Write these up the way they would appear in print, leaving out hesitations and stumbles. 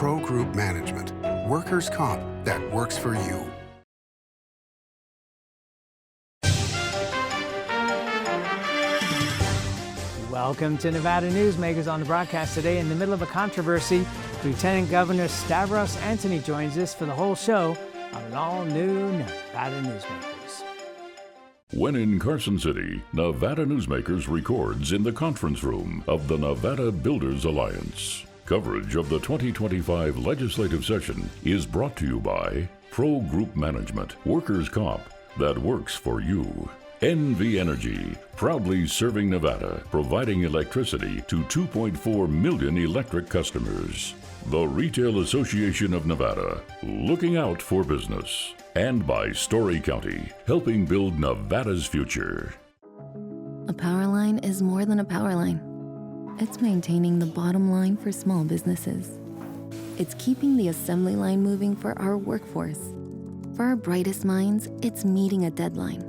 Pro Group Management, workers' comp that works for you. Welcome to Nevada Newsmakers on the broadcast today. In the middle of a controversy, Lieutenant Governor Stavros joins us for the whole show on an all-new Nevada Newsmakers. When in Carson City, Nevada Newsmakers records in the conference room of the Nevada Builders Alliance. Coverage of the 2025 legislative session is brought to you by Pro Group Management, workers' comp that works for you. NV Energy, proudly serving Nevada, providing electricity to 2.4 million electric customers. The Retail Association of Nevada, looking out for business. And by Story County, helping build Nevada's future. A power line is more than a power line. It's maintaining the bottom line for small businesses. It's keeping the assembly line moving for our workforce. For our brightest minds, it's meeting a deadline.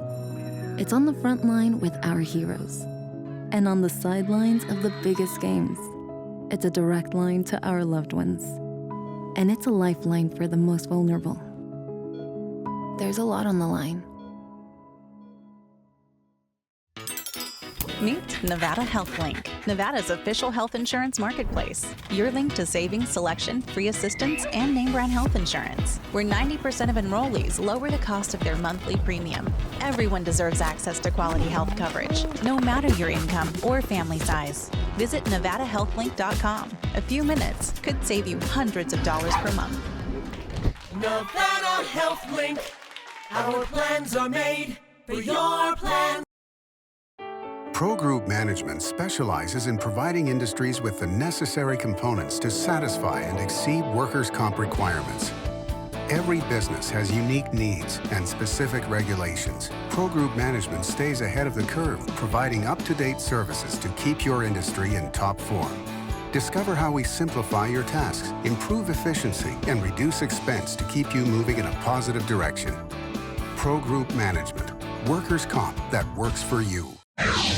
It's on the front line with our heroes. And on the sidelines of the biggest games. It's a direct line to our loved ones. And it's a lifeline for the most vulnerable. There's a lot on the line. Meet Nevada Health Link, Nevada's official health insurance marketplace. Your link to savings, selection, free assistance, and name brand health insurance, where 90% of enrollees lower the cost of their monthly premium. Everyone deserves access to quality health coverage, no matter your income or family size. Visit NevadaHealthLink.com. A few minutes could save you hundreds of dollars per month. Nevada Health Link. Our plans are made for your plan. Pro Group Management specializes in providing industries with the necessary components to satisfy and exceed workers' comp requirements. Every business has unique needs and specific regulations. Pro Group Management stays ahead of the curve, providing up-to-date services to keep your industry in top form. Discover how we simplify your tasks, improve efficiency, and reduce expense to keep you moving in a positive direction. Pro Group Management, workers' comp that works for you.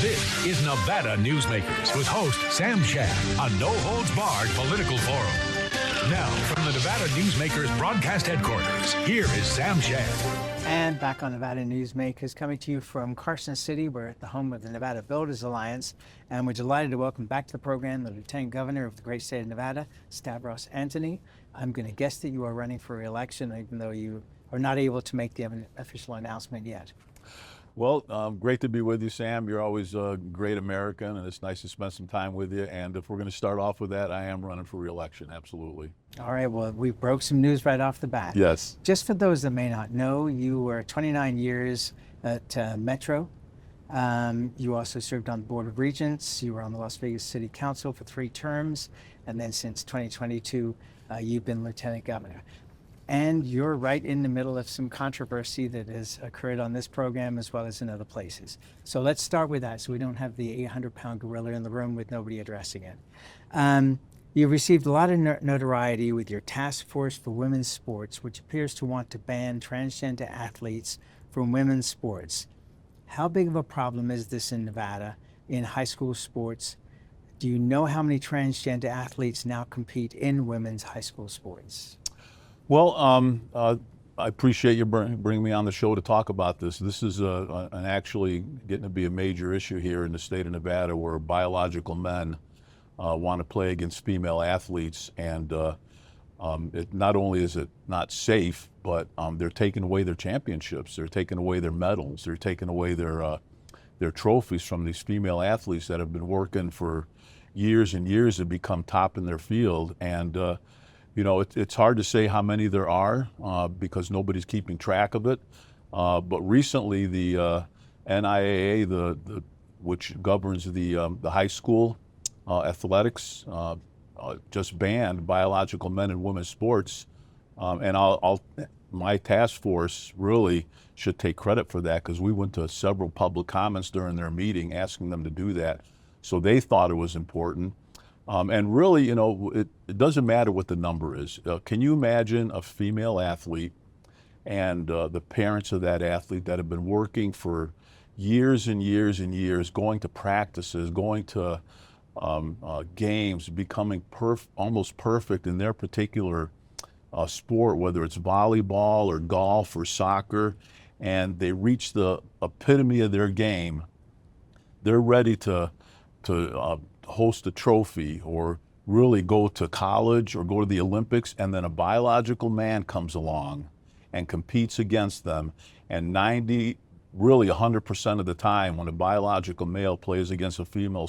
This is Nevada Newsmakers with host Sam Shad, a no-holds-barred political forum. Now, from the Nevada Newsmakers broadcast headquarters, here is Sam Shad. And back on Nevada Newsmakers, coming to you from Carson City. We're at the home of the Nevada Builders Alliance, and we're delighted to welcome back to the program the Lieutenant Governor of the great state of Nevada, Stavros. I'm going to guess that you are running for re-election, even though you are not able to make the official announcement yet. Well, great to be with you, Sam. You're always a great American, and it's nice to spend some time with you. And if we're going to start off with that, I am running for re-election, absolutely. All right, well, we broke some news right off the bat. Yes. Just for those that may not know, you were 29 years at Metro. You also served on the Board of Regents. You were on the Las Vegas City Council for 3 terms. And then since 2022, you've been Lieutenant Governor. And you're right in the middle of some controversy that has occurred on this program as well as in other places. So let's start with that so we don't have the 800-pound gorilla in the room with nobody addressing it. You've received a lot of notoriety with your task force for women's sports, which appears to want to ban transgender athletes from women's sports. How big of a problem is this in Nevada in high school sports? Do you know how many transgender athletes now compete in women's high school sports? Well, I appreciate you bringing me on the show to talk about this. This is an actually getting to be a major issue here in the state of Nevada, where biological men want to play against female athletes, and not only is it not safe, but they're taking away their championships, they're taking away their medals, they're taking away their trophies from these female athletes that have been working for years and years to become top in their field. And you know, it's hard to say how many there are because nobody's keeping track of it. But recently, the NIAA, which governs the high school athletics, just banned biological men and women's sports. And my task force really should take credit for that, because we went to several public comments during their meeting asking them to do that. So they thought it was important. And really, you know, it doesn't matter what the number is. Can you imagine a female athlete and the parents of that athlete that have been working for years and years and years, going to practices, going to games, becoming almost perfect in their particular sport, whether it's volleyball or golf or soccer, and they reach the epitome of their game, they're ready to host a trophy or really go to college or go to the Olympics, and then a biological man comes along and competes against them, and really 100% of the time when a biological male plays against a female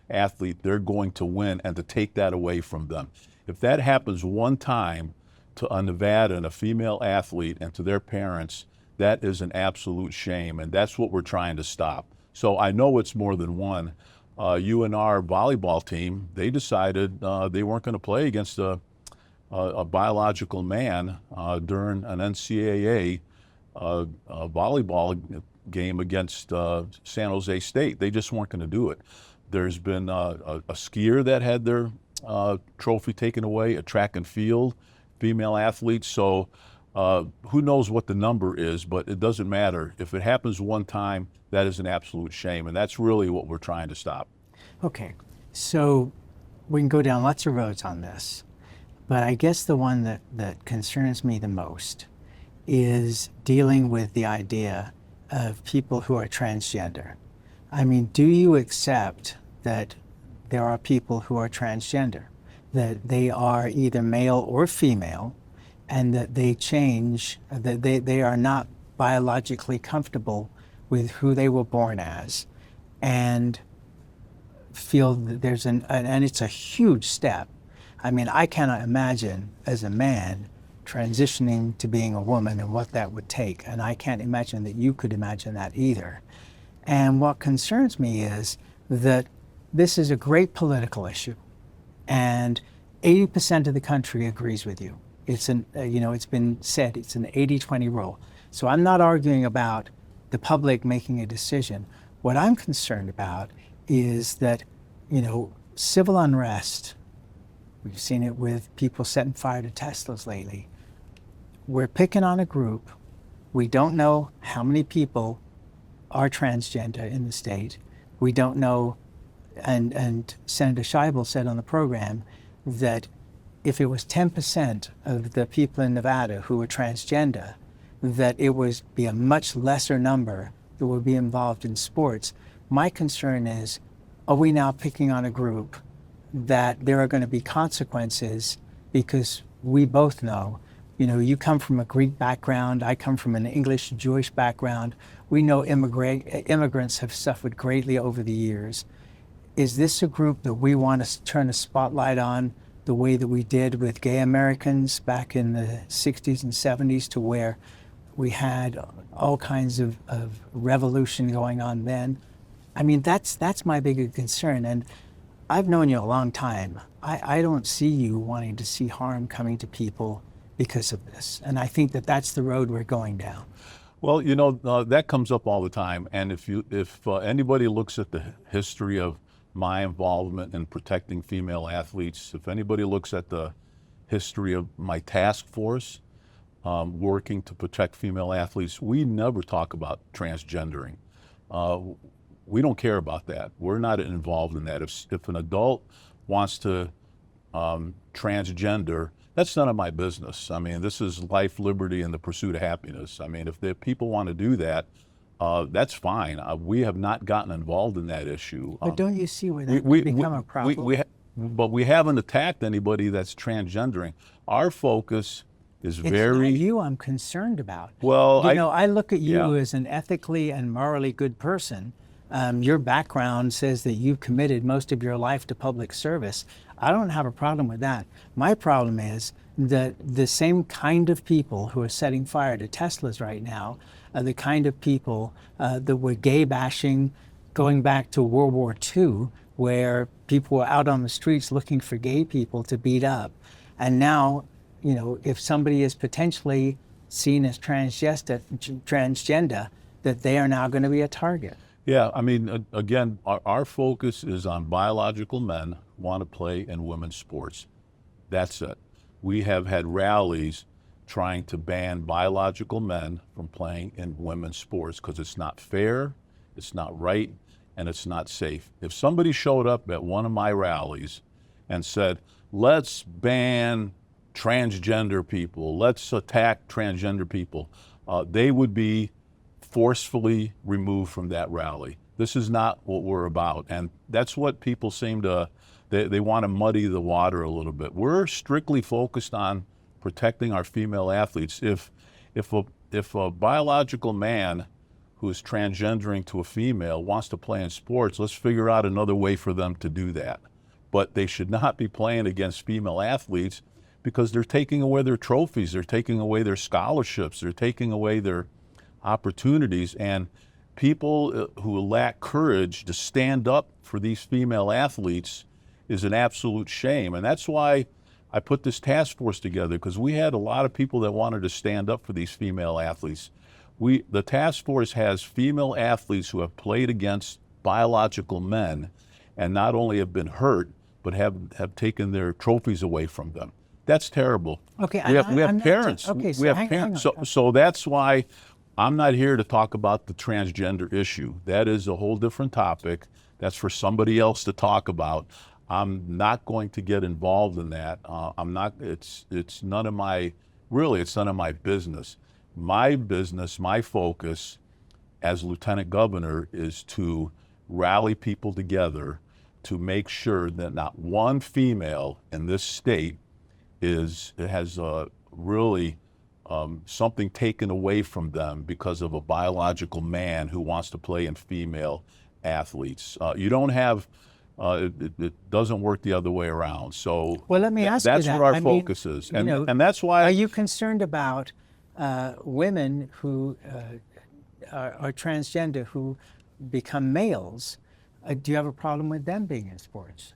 athlete, they're going to win and to take that away from them. If that happens one time to a Nevada and a female athlete and to their parents, that is an absolute shame, and that's what we're trying to stop. So I know it's more than one. UNR volleyball team, they decided they weren't going to play against a biological man during an NCAA volleyball game against San Jose State. They just weren't going to do it. There's been a skier that had their trophy taken away, a track and field female athlete. So who knows what the number is, but it doesn't matter. If it happens one time, that is an absolute shame, and that's really what we're trying to stop. Okay, so we can go down lots of roads on this, but I guess the one that concerns me the most is dealing with the idea of people who are transgender. I mean, do you accept that there are people who are transgender, that they are either male or female, and that they change, that they are not biologically comfortable with who they were born as, and feel that there's and it's a huge step. I mean, I cannot imagine as a man transitioning to being a woman and what that would take, and I can't imagine that you could imagine that either. And what concerns me is that this is a great political issue, and 80% of the country agrees with you. It's it's been said, it's an 80-20 rule. So I'm not arguing about the public making a decision. What I'm concerned about is that, civil unrest, we've seen it with people setting fire to Teslas lately. We're picking on a group. We don't know how many people are transgender in the state. We don't know, and Senator Scheibel said on the program that if it was 10% of the people in Nevada who were transgender, that it would be a much lesser number that would be involved in sports. My concern is, are we now picking on a group that there are going to be consequences, because we both know, you come from a Greek background, I come from an English Jewish background. We know immigrants have suffered greatly over the years. Is this a group that we want to turn a spotlight on the way that we did with gay Americans back in the 60s and 70s, to where we had all kinds of revolution going on then? I mean, that's my bigger concern. And I've known you a long time. I don't see you wanting to see harm coming to people because of this. And I think that that's the road we're going down. Well, that comes up all the time. And if anybody looks at the history of my involvement in protecting female athletes, if anybody looks at the history of my task force working to protect female athletes, we never talk about transgendering. We don't care about that. We're not involved in that. If an adult wants to transgender, that's none of my business. I mean, this is life, liberty, and the pursuit of happiness. I mean, if the people want to do that, that's fine. We have not gotten involved in that issue. But don't you see where that could become a problem? But we haven't attacked anybody that's transgendering. Our focus is It's very... not you I'm concerned about. Well, I look at you yeah. as an ethically and morally good person. Your background says that you've committed most of your life to public service. I don't have a problem with that. My problem is that the same kind of people who are setting fire to Teslas right now are the kind of people that were gay bashing going back to World War II, where people were out on the streets looking for gay people to beat up. And now, if somebody is potentially seen as transgender, that they are now going to be a target. Yeah, I mean, again, our focus is on biological men who want to play in women's sports. That's it. We have had rallies trying to ban biological men from playing in women's sports because it's not fair, it's not right, and it's not safe. If somebody showed up at one of my rallies and said, let's ban transgender people, let's attack transgender people, they would be forcefully removed from that rally. This is not what we're about. And that's what people seem to, they want to muddy the water a little bit. We're strictly focused on protecting our female athletes. If a biological man who is transgendering to a female wants to play in sports, let's figure out another way for them to do that. But they should not be playing against female athletes because they're taking away their trophies, they're taking away their scholarships, they're taking away their opportunities. And people who lack courage to stand up for these female athletes is an absolute shame. And that's why I put this task force together, because we had a lot of people that wanted to stand up for these female athletes. The task force has female athletes who have played against biological men and not only have been hurt, but have taken their trophies away from them. That's terrible. Okay, we have parents. Okay, so we have hang parents. on. So that's why I'm not here to talk about the transgender issue. That is a whole different topic. That's for somebody else to talk about. I'm not going to get involved in that. I'm not. It's none of my. Really, it's none of my business. My business, my focus, as Lieutenant Governor, is to rally people together to make sure that not one female in this state has really something taken away from them because of a biological man who wants to play in female athletes. You don't have, it doesn't work the other way around. So well, let me ask you that's that. what our focus is. And that's why. Are you concerned about women who are transgender who become males? Do you have a problem with them being in sports?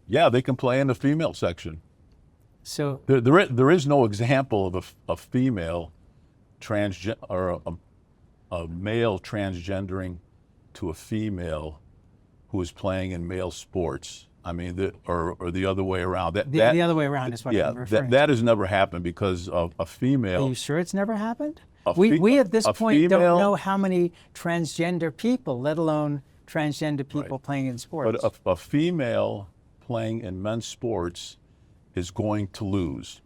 Yeah, they can play in the female section. So there is no example of a female transgender or a male transgendering to a female who is playing in male sports. I mean, or the other way around. The other way around is what I'm referring to. That has never happened because of a female. Are you sure it's never happened? We at this point don't know how many transgender people, let alone transgender people playing in sports. But a female playing in men's sports is going to lose.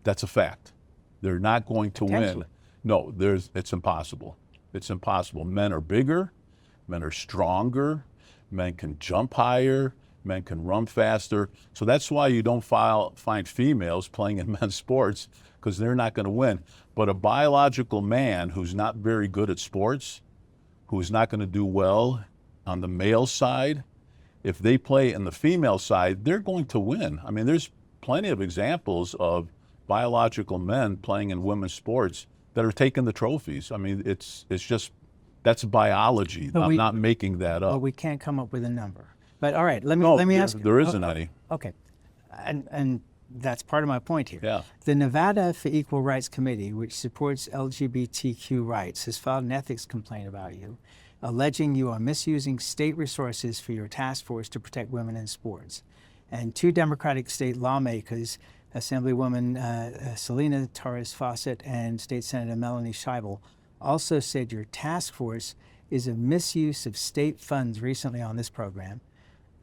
That's a fact. They're not going to win. No, it's impossible. It's impossible. Men are bigger, men are stronger, men can jump higher, men can run faster. So that's why you don't find females playing in men's sports, because they're not going to win. But a biological man who's not very good at sports, who's not going to do well on the male side, if they play in the female side, they're going to win. I mean, there's plenty of examples of biological men playing in women's sports that are taking the trophies. I mean, it's just, that's biology. I'm not making that up. Well, we can't come up with a number. But all right, let me ask you. There isn't any. Okay, and that's part of my point here. Yeah. The Nevada for Equal Rights Committee, which supports LGBTQ rights, has filed an ethics complaint about you, alleging you are misusing state resources for your task force to protect women in sports. And two Democratic state lawmakers, Assemblywoman Selena Torres Fawcett and State Senator Melanie Scheibel, also said your task force is a misuse of state funds recently on this program.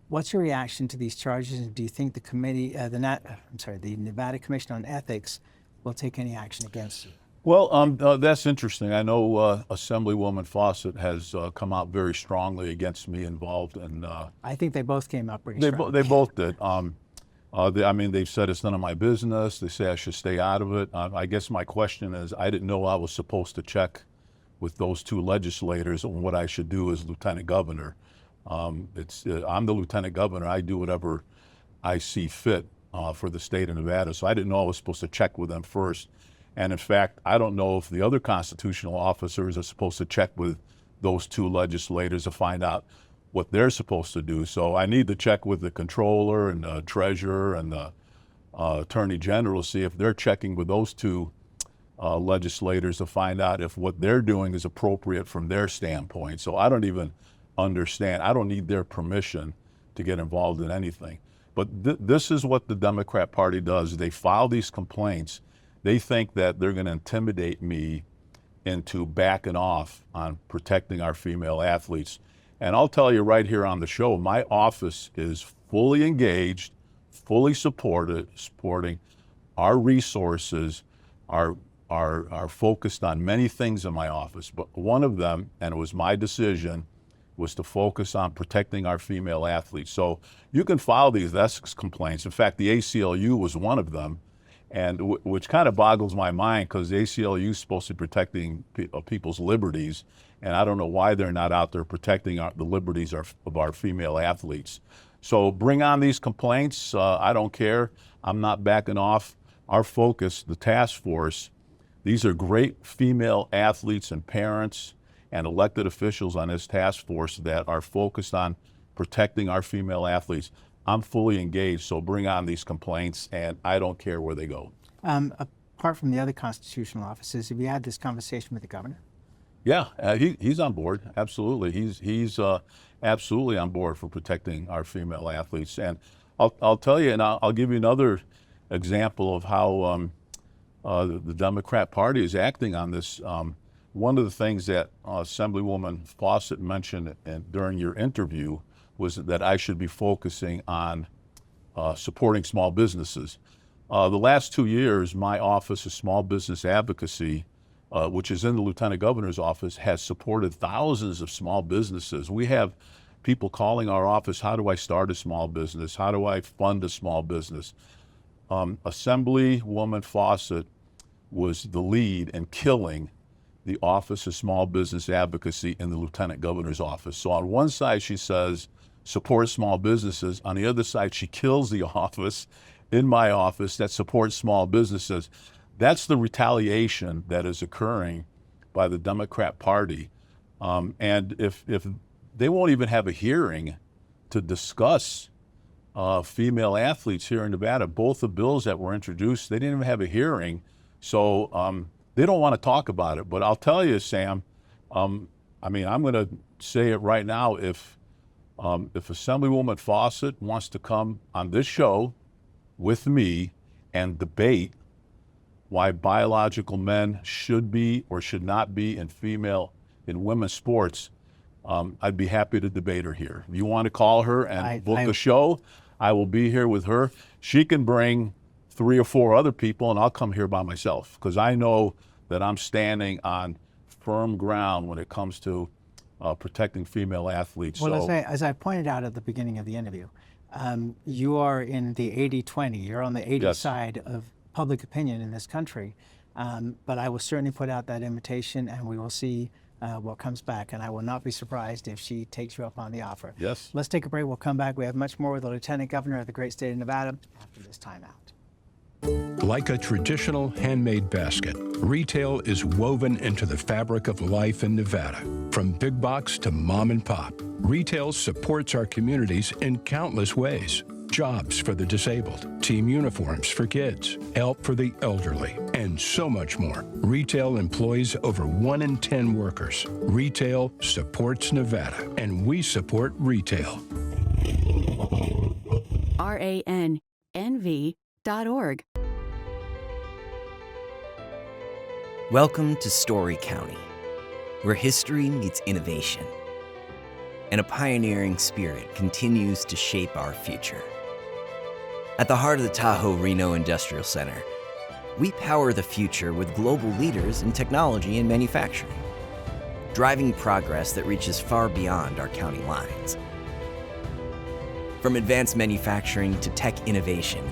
What's your reaction to these charges, and do you think the committee, the Nevada Commission on Ethics, will take any action against you? Well, that's interesting. I know Assemblywoman Fawcett has come out very strongly against me involved, and I think they both came out pretty strongly. They both did. I mean, they've said it's none of my business. They say I should stay out of it. I guess my question is, I didn't know I was supposed to check with those two legislators on what I should do as Lieutenant Governor. I'm the Lieutenant Governor. I do whatever I see fit for the state of Nevada. So I didn't know I was supposed to check with them first. And in fact, I don't know if the other constitutional officers are supposed to check with those two legislators to find out what they're supposed to do. So I need to check with the controller and the treasurer and the attorney general to see if they're checking with those two legislators to find out if what they're doing is appropriate from their standpoint. So I don't even understand. I don't need their permission to get involved in anything. But this is what the Democrat Party does. They file these complaints. They think that they're going to intimidate me into backing off on protecting our female athletes. And I'll tell you right here on the show, my office is fully engaged, fully supporting. Our resources are focused on many things in my office, but one of them, and it was my decision, was to focus on protecting our female athletes. So you can file these ethics complaints. In fact, the ACLU was one of them, and which kind of boggles my mind, because the ACLU is supposed to be protecting people's liberties, and I don't know why they're not out there protecting the liberties of our female athletes. So bring on these complaints. I don't care. I'm not backing off. Our focus, the task force, these are great female athletes and parents and elected officials on this task force that are focused on protecting our female athletes. I'm fully engaged, so bring on these complaints, and I don't care where they go. Apart from the other constitutional offices, have you had this conversation with the governor? Yeah, he's on board. Absolutely, he's absolutely on board for protecting our female athletes. And I'll tell you, and I'll give you another example of how the Democrat Party is acting on this. One of the things that Assemblywoman Fawcett mentioned during your interview was that I should be focusing on supporting small businesses. The last 2 years, my Office of Small Business Advocacy, which is in the Lieutenant Governor's office, has supported thousands of small businesses. We have people calling our office, how do I start a small business? How do I fund a small business? Assemblywoman Fawcett was the lead in killing the Office of Small Business Advocacy in the Lieutenant Governor's office. So on one side, she says, support small businesses. On the other side, she kills the office in my office that supports small businesses. That's the retaliation that is occurring by the Democrat Party. And if they won't even have a hearing to discuss female athletes here in Nevada, both the bills that were introduced, they didn't even have a hearing. So they don't want to talk about it. But I'll tell you, Sam, I mean, I'm going to say it right now. If Assemblywoman Fawcett wants to come on this show with me and debate why biological men should be or should not be in women's sports, I'd be happy to debate her here. If you want to call her and book a show, I will be here with her. She can bring 3 or 4 other people, and I'll come here by myself, because I know that I'm standing on firm ground when it comes to protecting female athletes. Well, as I pointed out at the beginning of the interview, you are in the 80-20. You're on the 80 Yes. side of public opinion in this country. But I will certainly put out that invitation, and we will see what comes back. And I will not be surprised if she takes you up on the offer. Yes. Let's take a break. We'll come back. We have much more with the Lieutenant Governor of the great state of Nevada after this timeout. Like a traditional handmade basket, retail is woven into the fabric of life in Nevada. From big box to mom and pop, retail supports our communities in countless ways. Jobs for the disabled, team uniforms for kids, help for the elderly, and so much more. Retail employs over 1 in 10 workers. Retail supports Nevada, and we support retail. RANNV.org. Welcome to Story County, where history meets innovation, and a pioneering spirit continues to shape our future. At the heart of the Tahoe Reno Industrial Center, we power the future with global leaders in technology and manufacturing, driving progress that reaches far beyond our county lines. From advanced manufacturing to tech innovation,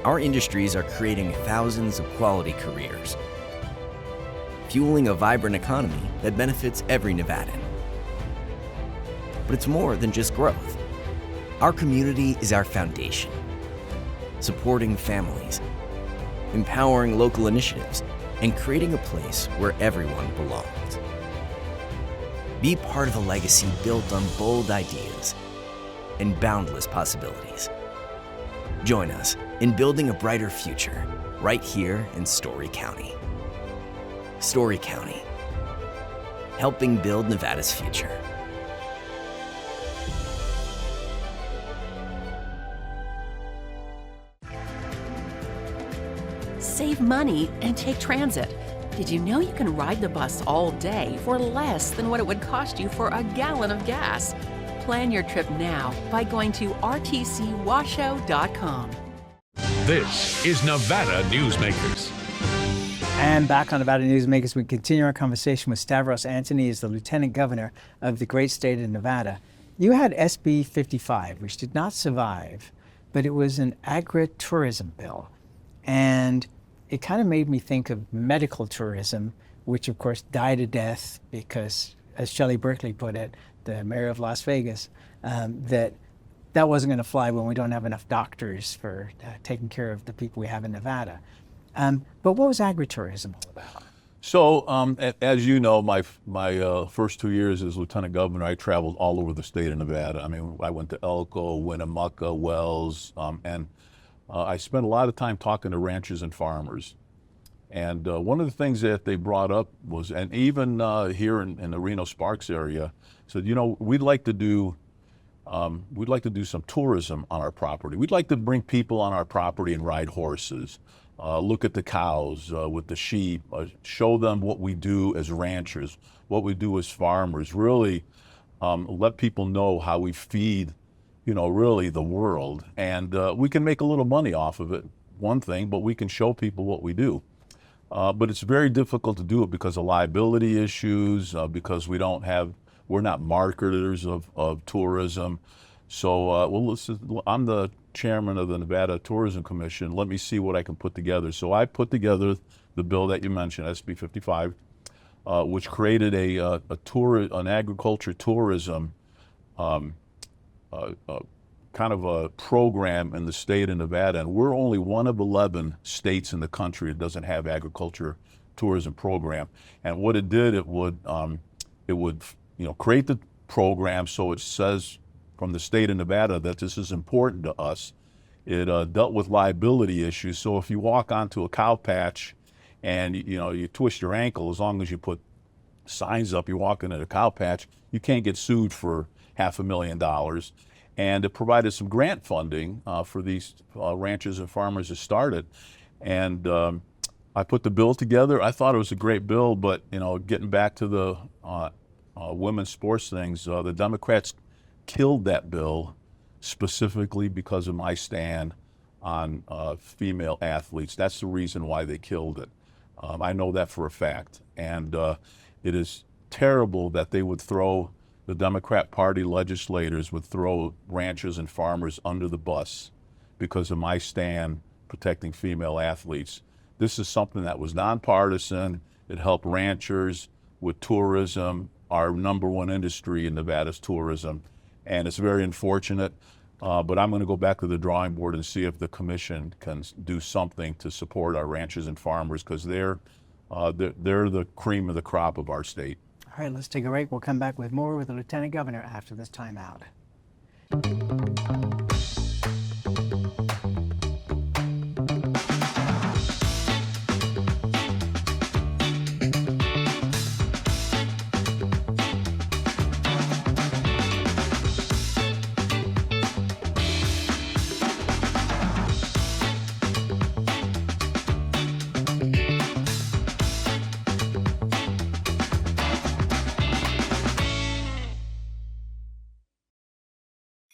our industries are creating thousands of quality careers, fueling a vibrant economy that benefits every Nevadan. But it's more than just growth. Our community is our foundation, supporting families, empowering local initiatives, and creating a place where everyone belongs. Be part of a legacy built on bold ideas and boundless possibilities. Join us in building a brighter future right here in Story County. Story County, helping build Nevada's future. Save money and take transit. Did you know you can ride the bus all day for less than what it would cost you for a gallon of gas? Plan your trip now by going to rtcwashoe.com. This is Nevada Newsmakers. And back on Nevada Newsmakers, we continue our conversation with Stavros Anthony, is the Lieutenant Governor of the great state of Nevada. You had SB 55, which did not survive, but it was an agritourism bill. And it kind of made me think of medical tourism, which of course died a death because, as Shelley Berkeley put it, the mayor of Las Vegas, that wasn't going to fly when we don't have enough doctors for taking care of the people we have in Nevada. But what was agritourism all about? So, as you know, my first 2 years as Lieutenant Governor, I traveled all over the state of Nevada. I mean, I went to Elko, Winnemucca, Wells, and I spent a lot of time talking to ranchers and farmers. And one of the things that they brought up was, and even here in the Reno-Sparks area, said, you know, we'd like to do some tourism on our property. We'd like to bring people on our property and ride horses, look at the cows with the sheep, show them what we do as ranchers, what we do as farmers, really let people know how we feed, you know, really the world. And we can make a little money off of it, one thing, but we can show people what we do. But it's very difficult to do it because of liability issues, because we're not marketers of tourism. So, I'm the chairman of the Nevada Tourism Commission. Let me see what I can put together. So I put together the bill that you mentioned, SB 55, which created an agriculture tourism kind of a program in the state of Nevada, and we're only one of 11 states in the country that doesn't have agriculture tourism program. And what it did, it would create the program so it says from the state of Nevada that this is important to us. It dealt with liability issues. So if you walk onto a cow patch and you twist your ankle, as long as you put signs up, you're walking at a cow patch, you can't get sued for $500,000. And it provided some grant funding for these ranchers and farmers that started. And I put the bill together. I thought it was a great bill, but getting back to the women's sports things, the Democrats killed that bill specifically because of my stand on female athletes. That's the reason why they killed it. I know that for a fact. And it is terrible that they would the Democrat Party legislators would throw ranchers and farmers under the bus because of my stand protecting female athletes. This is something that was nonpartisan. It helped ranchers with tourism. Our number one industry in Nevada is tourism, and it's very unfortunate. But I'm going to go back to the drawing board and see if the commission can do something to support our ranchers and farmers, because they're the cream of the crop of our state. All right, let's take a break. We'll come back with more with the Lieutenant Governor after this timeout.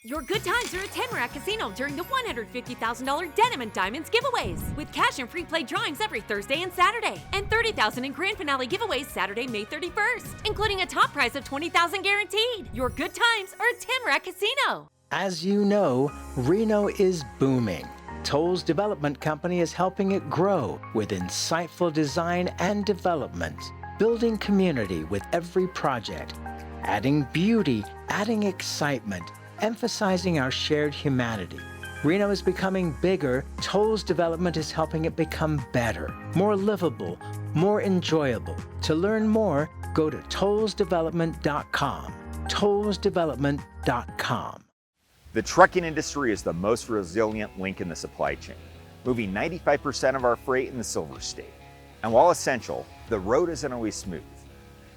Your good times are at Tamarack Casino during the $150,000 Denim and Diamonds giveaways, with cash and free play drawings every Thursday and Saturday, and $30,000 in grand finale giveaways Saturday, May 31st, including a top prize of $20,000 guaranteed. Your good times are at Tamarack Casino. As you know, Reno is booming. Toll's Development Company is helping it grow with insightful design and development, building community with every project, adding beauty, adding excitement, emphasizing our shared humanity. Reno is becoming bigger. Toll's development is helping it become better, more livable, more enjoyable. To learn more, go to tollsdevelopment.com. tollsdevelopment.com. The trucking industry is the most resilient link in the supply chain, moving 95% of our freight in the Silver State. And while essential, the road isn't always smooth.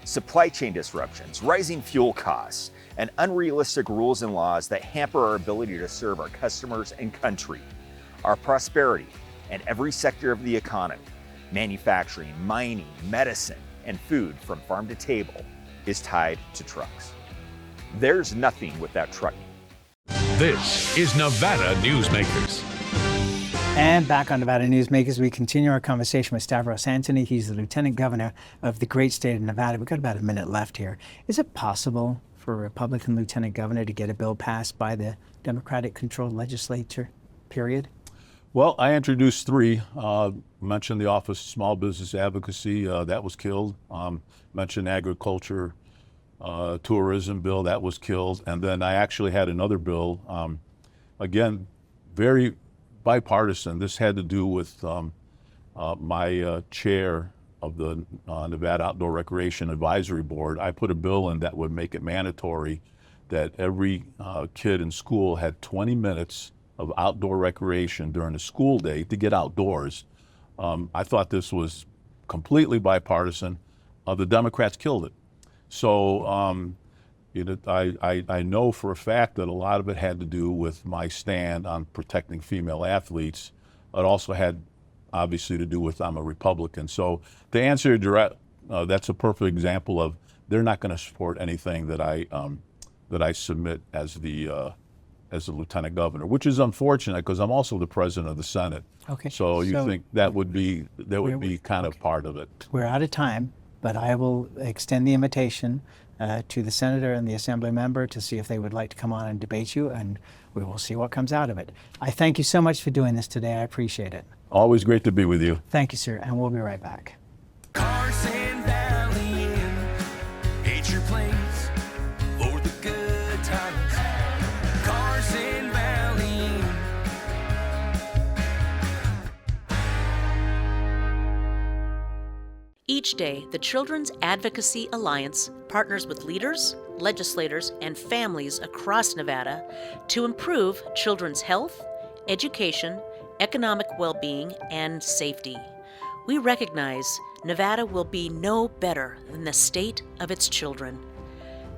Supply chain disruptions, rising fuel costs, and unrealistic rules and laws that hamper our ability to serve our customers and country, our prosperity, and every sector of the economy Manufacturing, mining, medicine, and food from farm to table is tied to trucks. There's nothing without trucking. This is Nevada Newsmakers. And back on Nevada Newsmakers, we continue our conversation with Stavros Anthony. He's the Lieutenant Governor of the great state of Nevada. We've got about a minute left here. Is it possible for a Republican Lieutenant Governor to get a bill passed by the Democratic-controlled legislature, period? Well, I introduced three. Mentioned the Office of Small Business Advocacy, that was killed. Mentioned agriculture, tourism bill, that was killed. And then I actually had another bill, again, very bipartisan. This had to do with my chair of the Nevada Outdoor Recreation Advisory Board. I put a bill in that would make it mandatory that every kid in school had 20 minutes of outdoor recreation during the school day to get outdoors. I thought this was completely bipartisan. The Democrats killed it. So I know for a fact that a lot of it had to do with my stand on protecting female athletes. It also had obviously to do with I'm a Republican. So to answer your direct, that's a perfect example of they're not going to support anything that I submit as the Lieutenant Governor, which is unfortunate because I'm also the President of the Senate. Okay. So you think that would be kind of part of it. We're out of time, but I will extend the invitation to the Senator and the Assembly member to see if they would like to come on and debate you, and we will see what comes out of it. I thank you so much for doing this today. I appreciate it. Always great to be with you. Thank you, sir, and we'll be right back. Carson Valley Inn, it's your place for the good times. Carson Valley Inn. Each day, the Children's Advocacy Alliance partners with leaders, legislators, and families across Nevada to improve children's health, education, economic well-being, and safety. We recognize Nevada will be no better than the state of its children.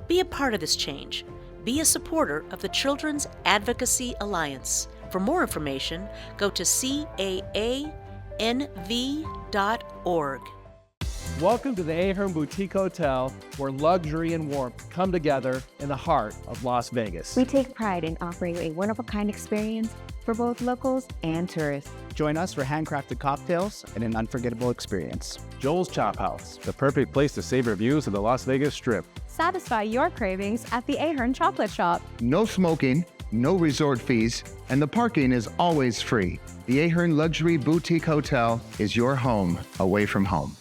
Be a part of this change. Be a supporter of the Children's Advocacy Alliance. For more information, go to caanv.org. Welcome to the Ahern Boutique Hotel, where luxury and warmth come together in the heart of Las Vegas. We take pride in offering a one-of-a-kind experience for both locals and tourists. Join us for handcrafted cocktails and an unforgettable experience. Joel's Chop House, the perfect place to savor views of the Las Vegas Strip. Satisfy your cravings at the Ahern Chocolate Shop. No smoking, no resort fees, and the parking is always free. The Ahern Luxury Boutique Hotel is your home away from home.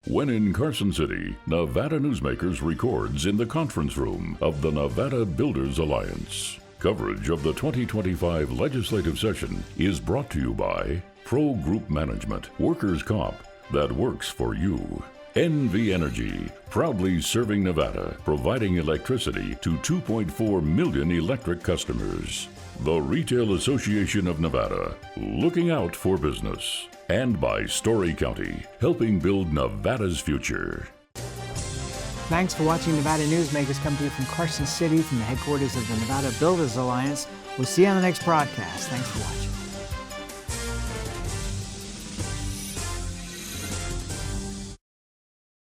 When in Carson City, Nevada Newsmakers records in the conference room of the Nevada Builders Alliance. Coverage of the 2025 legislative session is brought to you by Pro Group Management, workers' comp that works for you. NV Energy, proudly serving Nevada, providing electricity to 2.4 million electric customers. The Retail Association of Nevada, looking out for business. And by Story County, helping build Nevada's future. Thanks for watching Nevada Newsmakers, come to you from Carson City, from the headquarters of the Nevada Builders Alliance. We'll see you on the next broadcast. Thanks for watching.